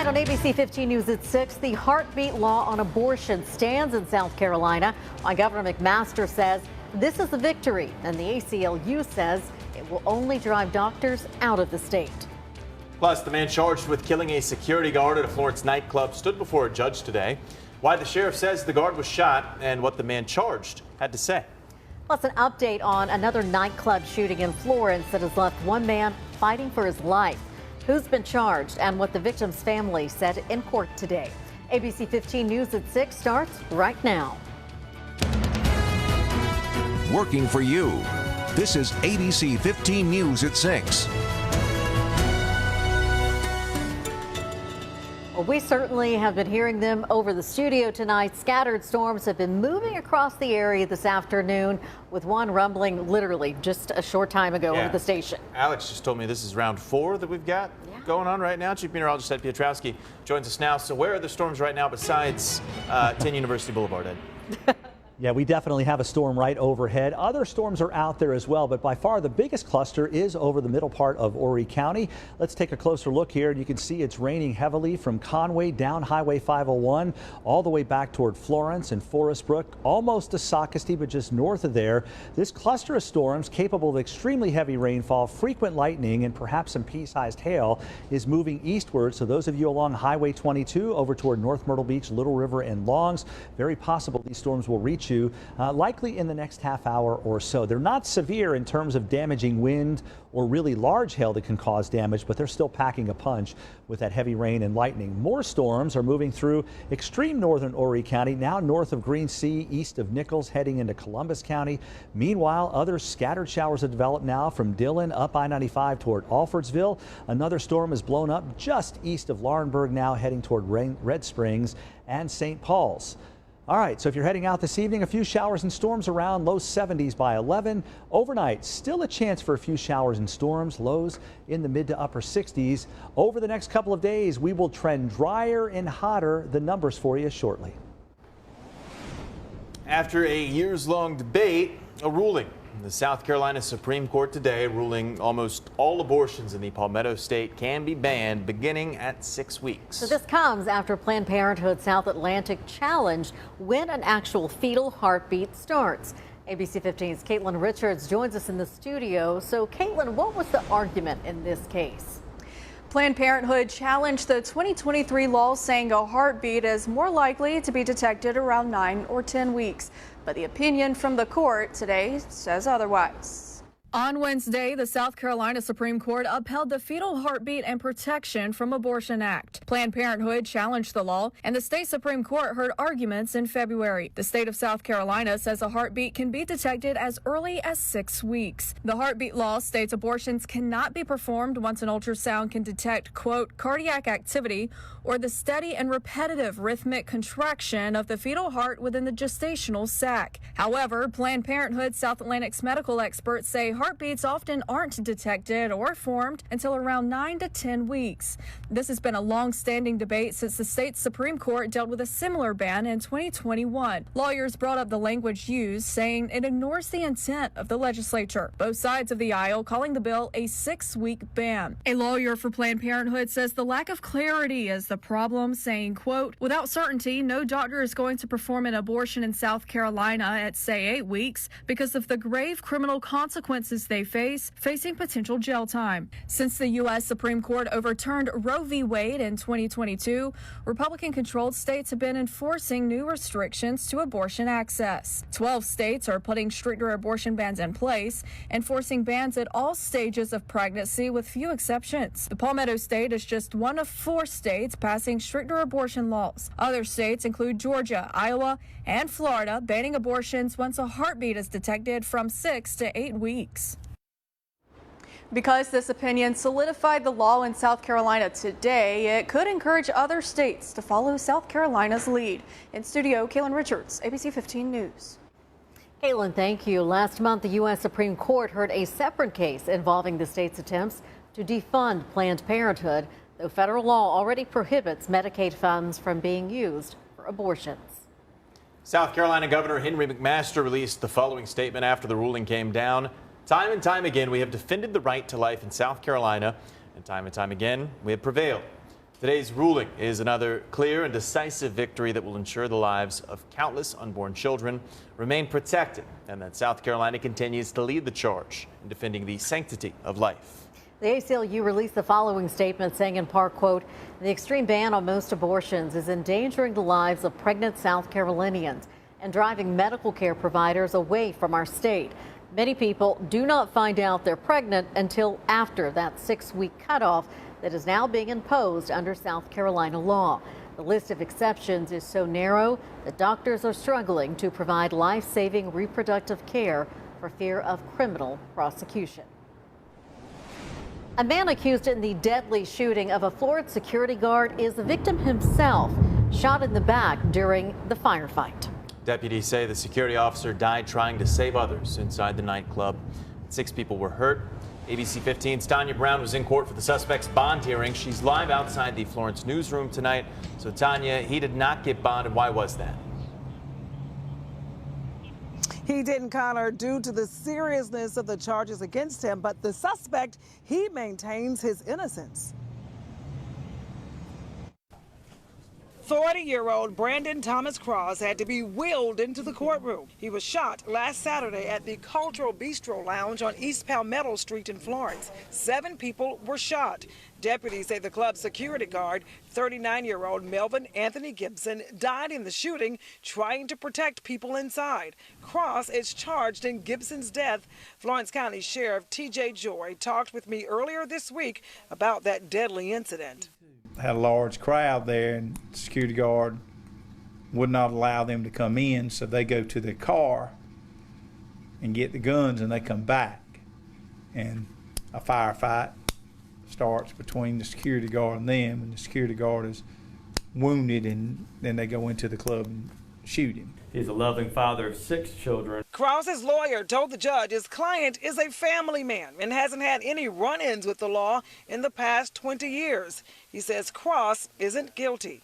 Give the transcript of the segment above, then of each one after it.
on ABC 15 News at 6, the heartbeat law on abortion stands in South Carolina. While Governor McMaster says this is a victory, and the ACLU says it will only drive doctors out of the state. Plus, the man charged with killing a security guard at a Florence nightclub stood before a judge today. Why the sheriff says the guard was shot and what the man charged had to say. Plus, an update on another nightclub shooting in Florence that has left one man fighting for his life. Who's been charged and what the victim's family said in court today. ABC 15 News at 6 starts right now. Working for you. This is ABC 15 News at 6. Well, we certainly have been hearing them over the studio tonight. Scattered storms have been moving across the area this afternoon, with one rumbling literally just a short time ago over the station. Alex just told me this is round 4 that we've got going on right now. Chief Meteorologist Ed Piotrowski joins us now. So where are the storms right now besides 10 University Boulevard, Ed? Yeah, we definitely have a storm right overhead. Other storms are out there as well, but by far the biggest cluster is over the middle part of Horry County. Let's take a closer look here, and you can see it's raining heavily from Conway down Highway 501 all the way back toward Florence and Forest Brook, almost to Socastee, but just north of there. This cluster of storms capable of extremely heavy rainfall, frequent lightning, and perhaps some pea-sized hail is moving eastward. So those of you along Highway 22 over toward North Myrtle Beach, Little River, and Longs, very possible these storms will reach you likely in the next half hour or so. They're not severe in terms of damaging wind or really large hail that can cause damage, but they're still packing a punch with that heavy rain and lightning. More storms are moving through extreme northern Horry County, now north of Green Sea, east of Nichols, heading into Columbus County. Meanwhile, other scattered showers have developed now from Dillon up I-95 toward Alfordsville. Another storm is blown up just east of Laurinburg, now heading toward Red Springs and St. Paul's. All right, so if you're heading out this evening, a few showers and storms around, low 70s by 11. Overnight, still a chance for a few showers and storms, lows in the mid to upper 60s. Over the next couple of days, we will trend drier and hotter. The numbers for you shortly. After a years-long debate, a ruling. The South Carolina Supreme Court today ruling almost all abortions in the Palmetto State can be banned beginning at 6 weeks. So this comes after Planned Parenthood South Atlantic challenged when an actual fetal heartbeat starts. ABC 15's Caitlin Richards joins us in the studio. So Caitlin, what was the argument in this case? Planned Parenthood challenged the 2023 law, saying a heartbeat is more likely to be detected around 9 or 10 weeks. But the opinion from the court today says otherwise. On Wednesday, the South Carolina Supreme Court upheld the Fetal Heartbeat and Protection from Abortion Act. Planned Parenthood challenged the law, and the state Supreme Court heard arguments in February. The state of South Carolina says a heartbeat can be detected as early as 6 weeks. The heartbeat law states abortions cannot be performed once an ultrasound can detect, quote, cardiac activity or the steady and repetitive rhythmic contraction of the fetal heart within the gestational sac. However, Planned Parenthood South Atlantic's medical experts say heartbeats often aren't detected or formed until around 9 to 10 weeks. This has been a long-standing debate since the state's Supreme Court dealt with a similar ban in 2021. Lawyers brought up the language used, saying it ignores the intent of the legislature. Both sides of the aisle calling the bill a 6-week ban. A lawyer for Planned Parenthood says the lack of clarity is the problem, saying, quote, without certainty, no doctor is going to perform an abortion in South Carolina at, say, 8 weeks because of the grave criminal consequences they face, facing potential jail time. Since the U.S. Supreme Court overturned Roe v. Wade in 2022, Republican-controlled states have been enforcing new restrictions to abortion access. 12 states are putting stricter abortion bans in place, enforcing bans at all stages of pregnancy with few exceptions. The Palmetto State is just one of 4 states passing stricter abortion laws. Other states include Georgia, Iowa, and Florida, banning abortions once a heartbeat is detected from 6 to 8 weeks. Because this opinion solidified the law in South Carolina today, it could encourage other states to follow South Carolina's lead. In studio, Caitlin Richards, ABC 15 News. Caitlin, thank you. Last month, the U.S. Supreme Court heard a separate case involving the state's attempts to defund Planned Parenthood, though federal law already prohibits Medicaid funds from being used for abortions. South Carolina Governor Henry McMaster released the following statement after the ruling came down. Time and time again, we have defended the right to life in South Carolina, and time again, we have prevailed. Today's ruling is another clear and decisive victory that will ensure the lives of countless unborn children remain protected and that South Carolina continues to lead the charge in defending the sanctity of life. The ACLU released the following statement saying in part, quote, the extreme ban on most abortions is endangering the lives of pregnant South Carolinians and driving medical care providers away from our state. Many people do not find out they're pregnant until after that 6-week cutoff that is now being imposed under South Carolina law. The list of exceptions is so narrow that doctors are struggling to provide life-saving reproductive care for fear of criminal prosecution. A man accused in the deadly shooting of a Florida security guard is the victim himself, shot in the back during the firefight. Deputies say the security officer died trying to save others inside the nightclub. 6 people were hurt. ABC 15's Tanya Brown was in court for the suspect's bond hearing. She's live outside the Florence newsroom tonight. So, Tanya, he did not get bonded. Why was that? He didn't, Connor, due to the seriousness of the charges against him, but the suspect, he maintains his innocence. 40-year-old Brandon Thomas Cross had to be wheeled into the courtroom. He was shot last Saturday at the Cultural Bistro Lounge on East Palmetto Street in Florence. 7 people were shot. Deputies say the club's security guard, 39-year-old Melvin Anthony Gibson, died in the shooting trying to protect people inside. Cross is charged in Gibson's death. Florence County Sheriff T.J. Joy talked with me earlier this week about that deadly incident. Had a large crowd there, and the security guard would not allow them to come in, so they go to their car and get the guns, and they come back, and a firefight starts between the security guard and them, and the security guard is wounded, and then they go into the club and shoot him. He's a loving father of 6 children. Cross's lawyer told the judge his client is a family man and hasn't had any run-ins with the law in the past 20 years. He says Cross isn't guilty.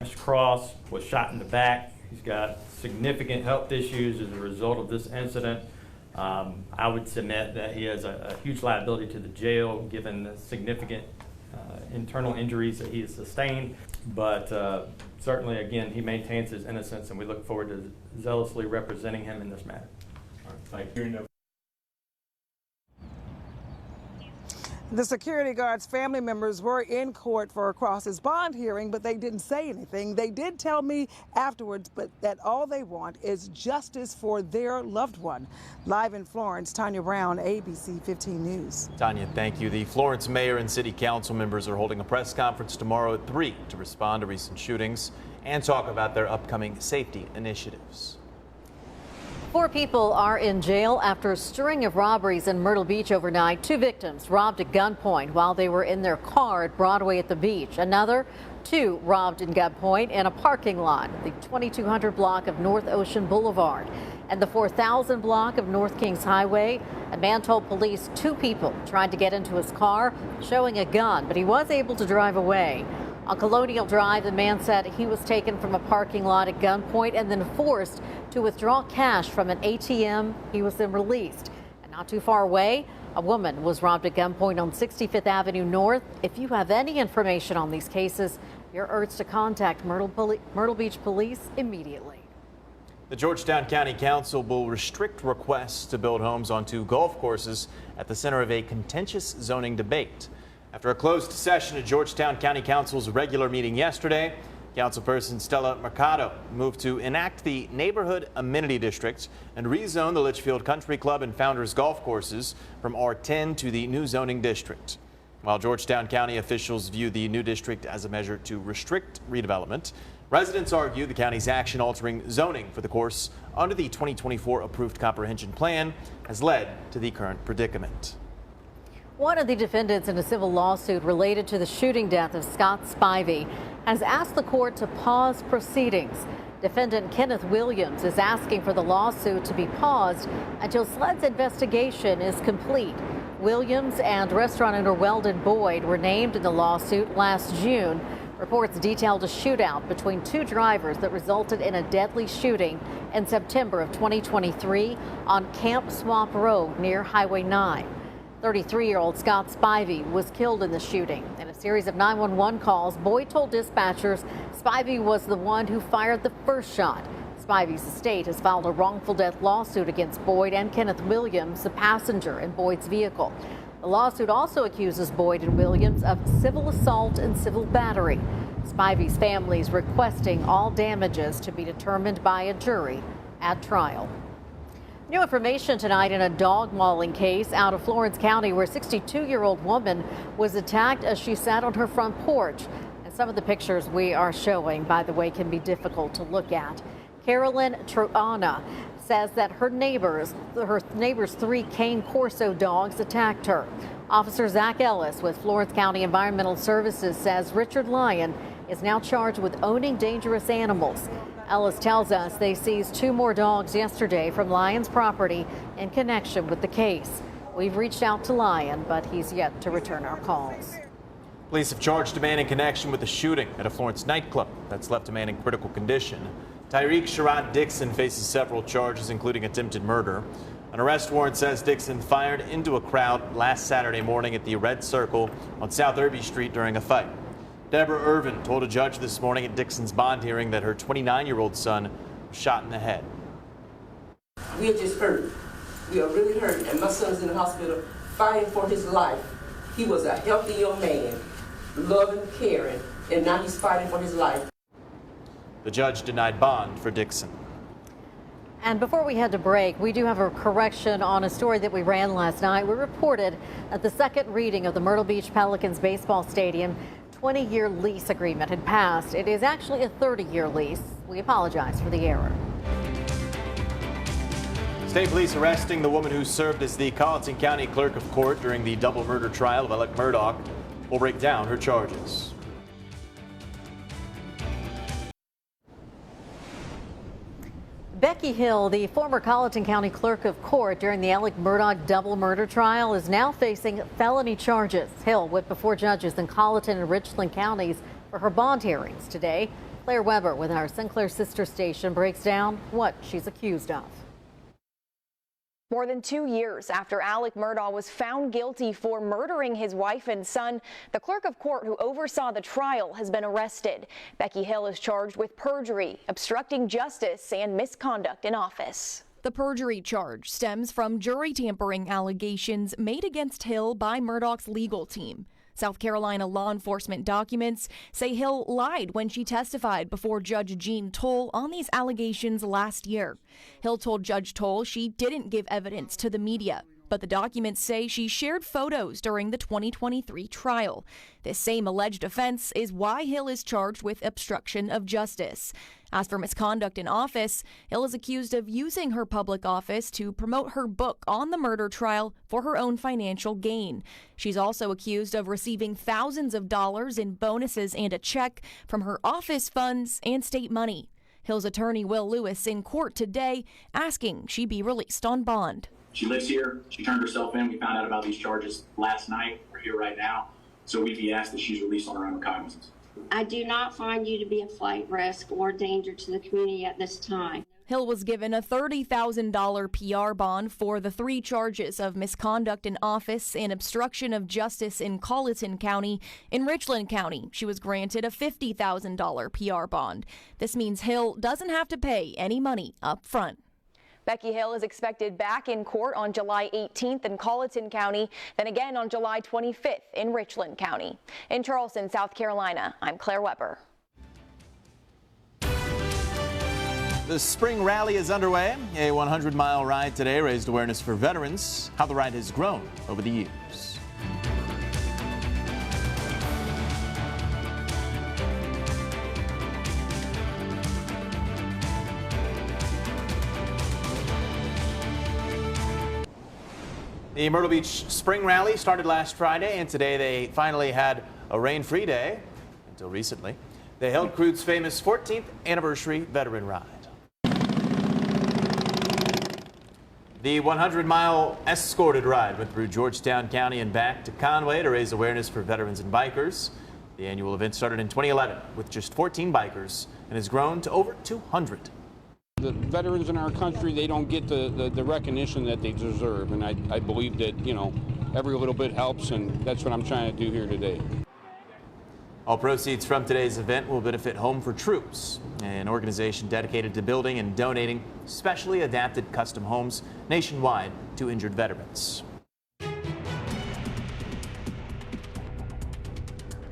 Mr. Cross was shot in the back. He's got significant health issues as a result of this incident. I would submit that he has a huge liability to the jail given the significant internal injuries that he has sustained. But certainly, again, he maintains his innocence, and we look forward to zealously representing him in this matter. All right, thank you. The security guard's family members were in court for Cross's bond hearing, but they didn't say anything. They did tell me afterwards, but that all they want is justice for their loved one. Live in Florence, Tanya Brown, ABC 15 News. Tanya, thank you. The Florence mayor and city council members are holding a press conference tomorrow at 3 to respond to recent shootings and talk about their upcoming safety initiatives. 4 people are in jail after a string of robberies in Myrtle Beach overnight. 2 victims robbed at gunpoint while they were in their car at Broadway at the beach. Another 2 robbed in gunpoint in a parking lot, the 2200 block of North Ocean Boulevard and the 4000 block of North Kings Highway. A man told police 2 people tried to get into his car showing a gun, but he was able to drive away. On Colonial Drive, the man said he was taken from a parking lot at gunpoint and then forced to withdraw cash from an ATM. He was then released. And not too far away, a woman was robbed at gunpoint on 65th Avenue North. If you have any information on these cases, you're urged to contact Myrtle Beach Police immediately. The Georgetown County Council will restrict requests to build homes on 2 golf courses at the center of a contentious zoning debate. After a closed session at Georgetown County Council's regular meeting yesterday, Councilperson Stella Mercado moved to enact the Neighborhood Amenity District and rezone the Litchfield Country Club and Founders Golf Courses from R10 to the new zoning district. While Georgetown County officials view the new district as a measure to restrict redevelopment, residents argue the county's action altering zoning for the course under the 2024 approved comprehension plan has led to the current predicament. One of the defendants in a civil lawsuit related to the shooting death of Scott Spivey has asked the court to pause proceedings. Defendant Kenneth Williams is asking for the lawsuit to be paused until SLED's investigation is complete. Williams and restaurant owner Weldon Boyd were named in the lawsuit last June. Reports detailed a shootout between 2 drivers that resulted in a deadly shooting in September of 2023 on Camp Swamp Road near Highway 9. 33-year-old Scott Spivey was killed in the shooting. In a series of 911 calls, Boyd told dispatchers Spivey was the one who fired the first shot. Spivey's estate has filed a wrongful death lawsuit against Boyd and Kenneth Williams, the passenger in Boyd's vehicle. The lawsuit also accuses Boyd and Williams of civil assault and civil battery. Spivey's family is requesting all damages to be determined by a jury at trial. New information tonight in a dog mauling case out of Florence County where a 62-year-old woman was attacked as she sat on her front porch. And some of the pictures we are showing, by the way, can be difficult to look at. Carolyn Truana says that her neighbor's 3 Cane Corso dogs attacked her. Officer Zach Ellis with Florence County Environmental Services says Richard Lyon is now charged with owning dangerous animals. Ellis tells us they seized 2 more dogs yesterday from Lyon's property in connection with the case. We've reached out to Lyon, but he's yet to return our calls. Police have charged a man in connection with a shooting at a Florence nightclub that's left a man in critical condition. Tyreek Sherrod Dixon faces several charges, including attempted murder. An arrest warrant says Dixon fired into a crowd last Saturday morning at the Red Circle on South Irby Street during a fight. Deborah Irvin told a judge this morning at Dixon's bond hearing that her 29-year-old son was shot in the head. We are just hurt. We are really hurt. And my son's in the hospital fighting for his life. He was a healthy young man, loving, caring, and now he's fighting for his life. The judge denied bond for Dixon. And before we head to break, we do have a correction on a story that we ran last night. We reported that the second reading of the Myrtle Beach Pelicans baseball stadium 20-year lease agreement had passed. It is actually a 30-year lease. We apologize for the error. State police arresting the woman who served as the Colleton County Clerk of Court during the double murder trial of Alec Murdaugh. Will break down her charges. Becky Hill, the former Colleton County Clerk of Court during the Alec Murdaugh double murder trial, is now facing felony charges. Hill went before judges in Colleton and Richland counties for her bond hearings today. Claire Weber with our Sinclair sister station breaks down what she's accused of. More than 2 years after Alec Murdaugh was found guilty for murdering his wife and son, the clerk of court who oversaw the trial has been arrested. Becky Hill is charged with perjury, obstructing justice, and misconduct in office. The perjury charge stems from jury tampering allegations made against Hill by Murdaugh's legal team. South Carolina law enforcement documents say Hill lied when she testified before Judge Jean Toll on these allegations last year. Hill told Judge Toll she didn't give evidence to the media, but the documents say she shared photos during the 2023 trial. This same alleged offense is why Hill is charged with obstruction of justice. As for misconduct in office, Hill is accused of using her public office to promote her book on the murder trial for her own financial gain. She's also accused of receiving thousands of dollars in bonuses and a check from her office funds and state money. Hill's attorney Will Lewis in court today asking she be released on bond. She lives here. She turned herself in. We found out about these charges last night. We're here right now. So we'd be asked that she's released on her own recognizance. I do not find you to be a flight risk or danger to the community at this time. Hill was given a $30,000 PR bond for the 3 charges of misconduct in office and obstruction of justice in Colleton County. In Richland County, she was granted a $50,000 PR bond. This means Hill doesn't have to pay any money up front. Becky Hill is expected back in court on July 18th in Colleton County, then again on July 25th in Richland County. In Charleston, South Carolina, I'm Claire Weber. The spring rally is underway. A 100-mile ride today raised awareness for veterans, how the ride has grown over the years. The Myrtle Beach Spring Rally started last Friday, and today they finally had a rain-free day until recently. They held Crude's famous 14th anniversary veteran ride. The 100-mile escorted ride went through Georgetown County and back to Conway to raise awareness for veterans and bikers. The annual event started in 2011 with just 14 bikers and has grown to over 200. The veterans in our country, they don't get the recognition that they deserve, and I believe that, you know, every little bit helps, and that's what I'm trying to do here today. All proceeds from today's event will benefit Home for Troops, an organization dedicated to building and donating specially adapted custom homes nationwide to injured veterans.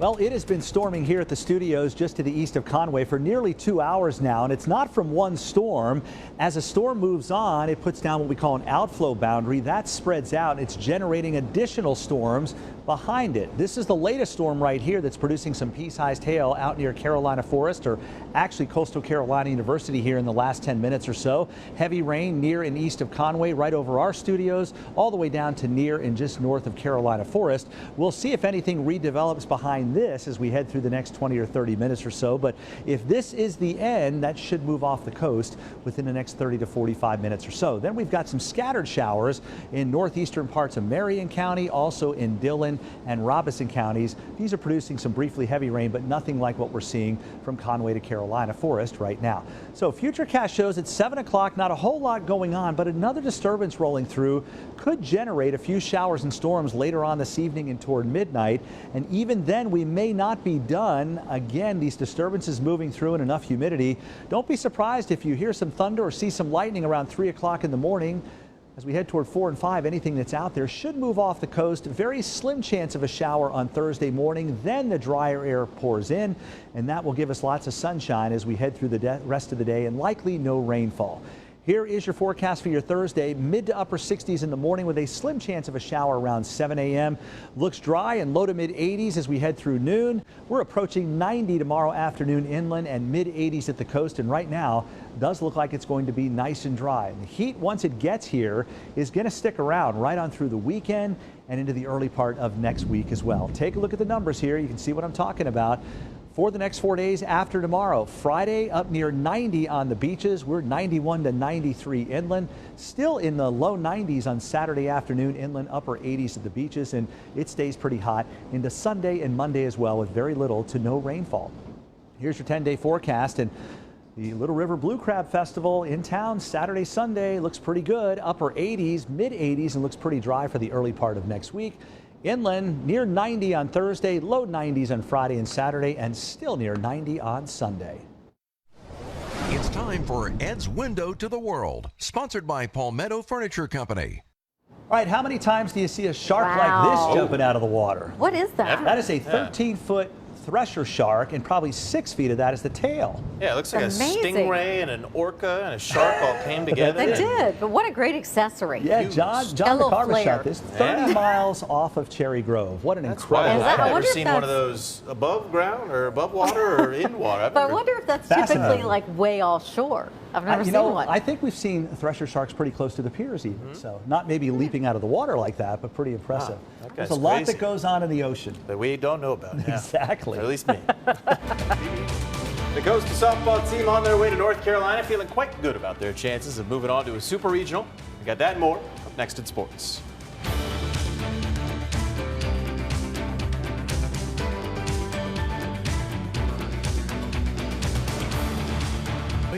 Well, it has been storming here at the studios just to the east of Conway for nearly 2 hours now, and it's not from one storm. As a storm moves on, it puts down what we call an outflow boundary. That spreads out. It's generating additional storms behind it. This is the latest storm right here that's producing some pea-sized hail out near Carolina Forest, or actually Coastal Carolina University here in the last 10 minutes or so. Heavy rain near and east of Conway, right over our studios, all the way down to near and just north of Carolina Forest. We'll see if anything redevelops behind this as we head through the next 20 or 30 minutes or so. But if this is the end, that should move off the coast within the next 30 to 45 minutes or so. Then we've got some scattered showers in northeastern parts of Marion County, also in Dillon and Robeson counties. These are producing some briefly heavy rain, but nothing like what we're seeing from Conway to Carolina Forest right now. So Futurecast shows at 7 o'clock, not a whole lot going on, but another disturbance rolling through could generate a few showers and storms later on this evening and toward midnight. And even then, we may not be done. Again, these disturbances moving through and enough humidity. Don't be surprised if you hear some thunder or see some lightning around 3 o'clock in the morning. As we head toward 4 and 5, anything that's out there should move off the coast. Very slim chance of a shower on Thursday morning. Then the drier air pours in, and that will give us lots of sunshine as we head through the rest of the day, and likely no rainfall. Here is your forecast for your Thursday. Mid to upper 60s in the morning with a slim chance of a shower around 7 a.m. Looks dry and low to mid 80s as we head through noon. We're approaching 90 tomorrow afternoon inland and mid 80s at the coast. And right now does look like it's going to be nice and dry. And the heat, once it gets here, is going to stick around right on through the weekend and into the early part of next week as well. Take a look at the numbers here. You can see what I'm talking about. For the next 4 days after tomorrow, Friday up near 90 on the beaches. We're 91 to 93 inland. Still in the low 90s on Saturday afternoon inland, upper 80s at the beaches, and it stays pretty hot into Sunday and Monday as well with very little to no rainfall. Here's your 10-day forecast, and the Little River Blue Crab Festival in town Saturday, Sunday looks pretty good. Upper 80s, mid 80s, and looks pretty dry for the early part of next week. Inland near 90 on Thursday, low 90s on Friday and Saturday, and still near 90 on Sunday. It's time for Ed's Window to the World, sponsored by Palmetto Furniture Company. All right, how many times do you see a shark like this jumping out of the water? What is that? That is a 13-foot thresher shark, and probably 6 feet of that is the tail. Yeah, it looks like Amazing. a stingray and an orca and a shark all came together. They did, but what a great accessory. Yeah, John McCarver shot this 30 miles off of Cherry Grove. What an incredible. I've never seen one of those above ground or above water or in water. But I wonder if that's typically like way offshore. I've never seen one. I think we've seen thresher sharks pretty close to the piers even. So not maybe leaping out of the water like that, but pretty impressive. Wow, There's a lot that goes on in the ocean. That we don't know about. Yeah. Exactly. Or at least me. The Coastal softball team on their way to North Carolina, feeling quite good about their chances of moving on to a super regional. We got that and more up next in sports.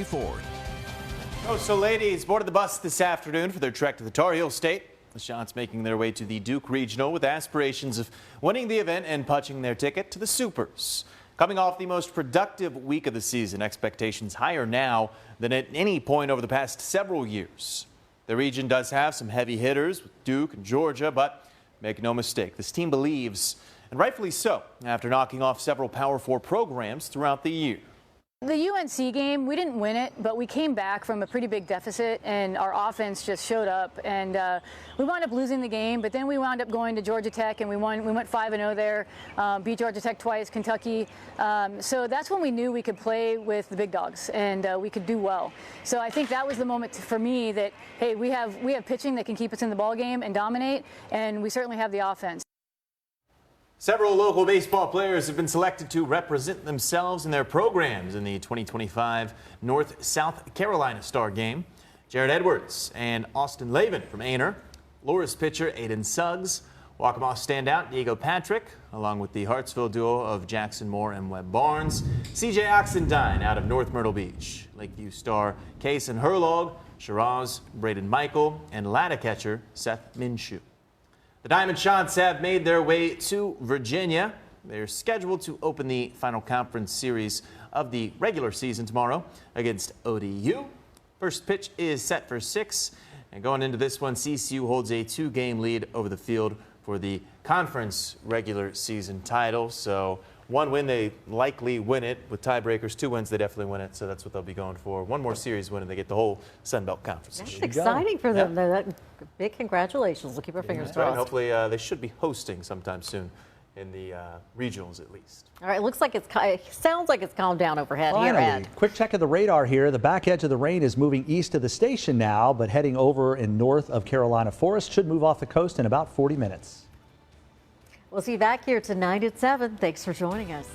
Forward. Coastal ladies boarded the bus this afternoon for their trek to the Tar Heel State. The Shots making their way to the Duke Regional with aspirations of winning the event and punching their ticket to the Supers. Coming off the most productive week of the season, expectations higher now than at any point over the past several years. The region does have some heavy hitters with Duke and Georgia, but make no mistake, this team believes, and rightfully so, after knocking off several Power 4 programs throughout the year. The UNC game, we didn't win it, but we came back from a pretty big deficit, and our offense just showed up. And we wound up losing the game, but then we wound up going to Georgia Tech, and we won. We went 5-0 there, beat Georgia Tech twice, Kentucky. So that's when we knew we could play with the big dogs, and we could do well. So I think that was the moment for me that, hey, we have pitching that can keep us in the ball game and dominate, and we certainly have the offense. Several local baseball players have been selected to represent themselves and their programs in the 2025 North-South Carolina Star Game. Jared Edwards and Austin Lavin from Aner, Loras pitcher Aiden Suggs, Waccamaw standout Diego Patrick, along with the Hartsville duo of Jackson Moore and Webb Barnes, CJ Oxendine out of North Myrtle Beach, Lakeview star Kaysen Herlog, Shiraz, Braden Michael, and ladder catcher Seth Minshew. The Diamond Shots have made their way to Virginia. They're scheduled to open the final conference series of the regular season tomorrow against ODU. First pitch is set for 6. And going into this one, CCU holds a 2-game lead over the field for the conference regular season title. So 1 win, they likely win it. With tiebreakers, 2 wins, they definitely win it. So that's what they'll be going for. 1 more series win and they get the whole Sun Belt Conference. That's exciting for them. Yeah. Big congratulations. We'll keep our fingers crossed. Right. Hopefully they should be hosting sometime soon in the regionals at least. All right, looks like it sounds like it's calmed down overhead. Finally, here, Ed. Quick check of the radar here. The back edge of the rain is moving east of the station now, but heading over and north of Carolina Forest. Should move off the coast in about 40 minutes. We'll see you back here tonight at 7. Thanks for joining us.